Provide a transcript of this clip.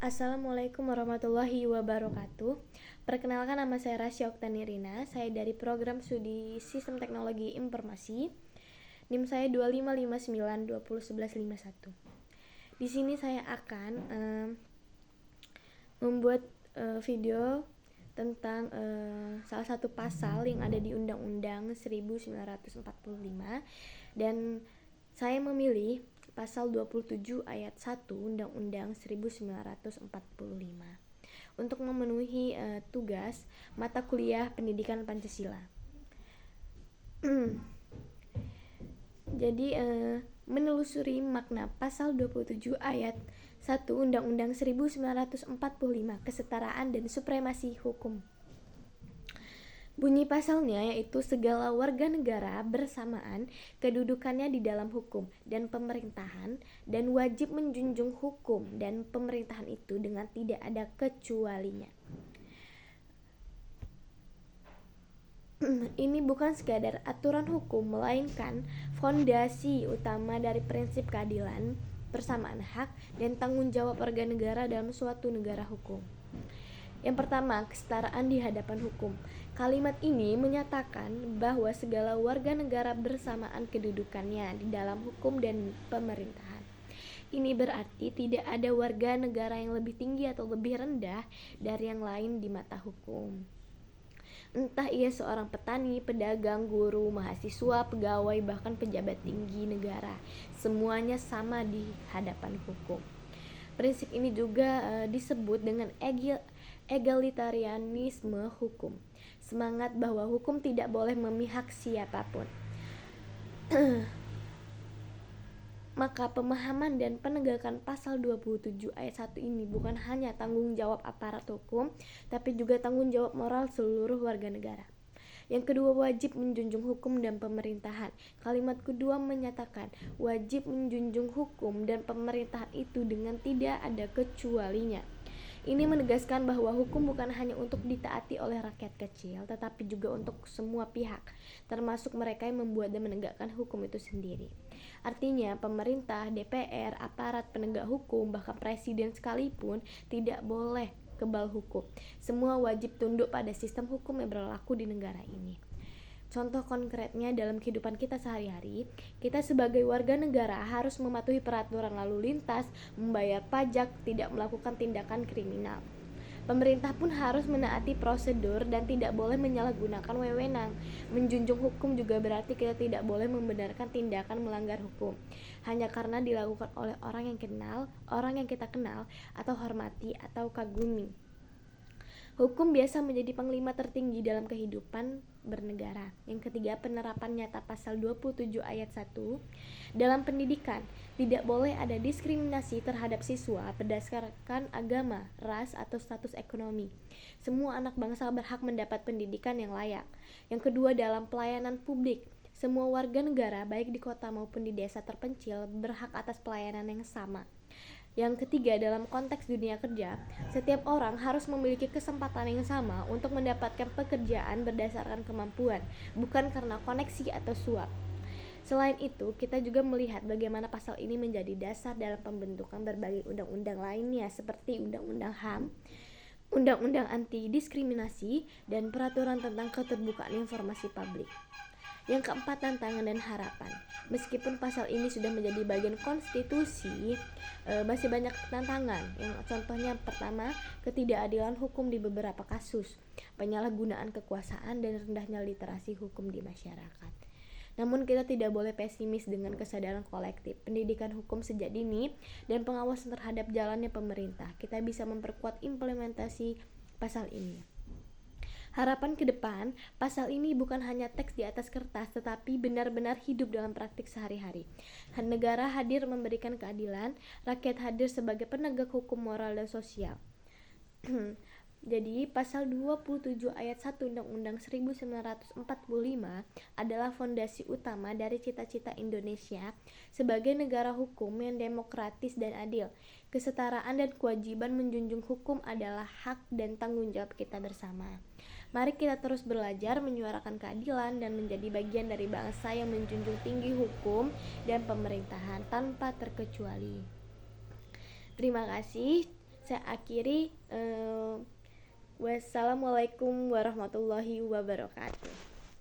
Assalamualaikum warahmatullahi wabarakatuh. Perkenalkan, nama saya Rasya Oktani Rina. Saya dari program studi Sistem Teknologi Informasi. NIM saya 2559201151. Di sini saya akan membuat video tentang salah satu pasal yang ada di Undang-Undang 1945, dan saya memilih pasal 27 ayat 1 Undang-Undang 1945 untuk memenuhi tugas mata kuliah Pendidikan Pancasila. Jadi menelusuri makna pasal 27 ayat 1 Undang-Undang 1945, kesetaraan dan supremasi hukum. Bunyi pasalnya yaitu segala warga negara bersamaan kedudukannya di dalam hukum dan pemerintahan dan wajib menjunjung hukum dan pemerintahan itu dengan tidak ada kecualinya. Ini bukan sekadar aturan hukum, melainkan fondasi utama dari prinsip keadilan, persamaan hak, dan tanggung jawab warga negara dalam suatu negara hukum. Yang pertama, kesetaraan di hadapan hukum. Kalimat ini menyatakan bahwa segala warga negara bersamaan kedudukannya di dalam hukum dan pemerintahan. Ini berarti tidak ada warga negara yang lebih tinggi atau lebih rendah dari yang lain di mata hukum. Entah ia seorang petani, pedagang, guru, mahasiswa, pegawai, bahkan pejabat tinggi negara, semuanya sama di hadapan hukum. Prinsip ini juga disebut dengan egalitarianisme hukum, semangat bahwa hukum tidak boleh memihak siapapun. Maka pemahaman dan penegakan pasal 27 ayat 1 ini bukan hanya tanggung jawab aparat hukum, tapi juga tanggung jawab moral seluruh warga negara. Yang kedua, wajib menjunjung hukum dan pemerintahan. Kalimat kedua menyatakan wajib menjunjung hukum dan pemerintahan itu dengan tidak ada kecualinya. Ini menegaskan bahwa hukum bukan hanya untuk ditaati oleh rakyat kecil, tetapi juga untuk semua pihak, termasuk mereka yang membuat dan menegakkan hukum itu sendiri. Artinya, pemerintah, DPR, aparat penegak hukum, bahkan presiden sekalipun tidak boleh kebal hukum. Semua wajib tunduk pada sistem hukum yang berlaku di negara ini. Contoh konkretnya dalam kehidupan kita sehari-hari, kita sebagai warga negara harus mematuhi peraturan lalu lintas, membayar pajak, tidak melakukan tindakan kriminal. Pemerintah pun harus menaati prosedur dan tidak boleh menyalahgunakan wewenang. Menjunjung hukum juga berarti kita tidak boleh membenarkan tindakan melanggar hukum hanya karena dilakukan oleh orang yang kita kenal atau hormati atau kagumi. Hukum biasa menjadi panglima tertinggi dalam kehidupan bernegara. Yang ketiga, penerapan nyata pasal 27 ayat 1 dalam pendidikan. Tidak boleh ada diskriminasi terhadap siswa berdasarkan agama, ras, atau status ekonomi. Semua anak bangsa berhak mendapat pendidikan yang layak. Yang kedua, dalam pelayanan publik. Semua warga negara, baik di kota maupun di desa terpencil, berhak atas pelayanan yang sama. Yang ketiga, dalam konteks dunia kerja, setiap orang harus memiliki kesempatan yang sama untuk mendapatkan pekerjaan berdasarkan kemampuan, bukan karena koneksi atau suap. Selain itu, kita juga melihat bagaimana pasal ini menjadi dasar dalam pembentukan berbagai undang-undang lainnya seperti Undang-Undang HAM, Undang-Undang Anti Diskriminasi, dan Peraturan tentang Keterbukaan Informasi Publik. Yang keempat, tantangan dan harapan. Meskipun pasal ini sudah menjadi bagian konstitusi, masih banyak tantangan. Yang contohnya pertama, ketidakadilan hukum di beberapa kasus, penyalahgunaan kekuasaan, dan rendahnya literasi hukum di masyarakat. Namun kita tidak boleh pesimis dengan kesadaran kolektif, pendidikan hukum sejak dini, dan pengawasan terhadap jalannya pemerintah. Kita bisa memperkuat implementasi pasal ini. Harapan ke depan, pasal ini bukan hanya teks di atas kertas, tetapi benar-benar hidup dalam praktik sehari-hari. Negara hadir memberikan keadilan, rakyat hadir sebagai penegak hukum moral dan sosial. Jadi, pasal 27 ayat 1 Undang-Undang 1945 adalah fondasi utama dari cita-cita Indonesia sebagai negara hukum yang demokratis dan adil. Kesetaraan dan kewajiban menjunjung hukum adalah hak dan tanggung jawab kita bersama. Mari kita terus belajar menyuarakan keadilan dan menjadi bagian dari bangsa yang menjunjung tinggi hukum dan pemerintahan tanpa terkecuali. Terima kasih. Saya akhiri, wassalamualaikum warahmatullahi wabarakatuh.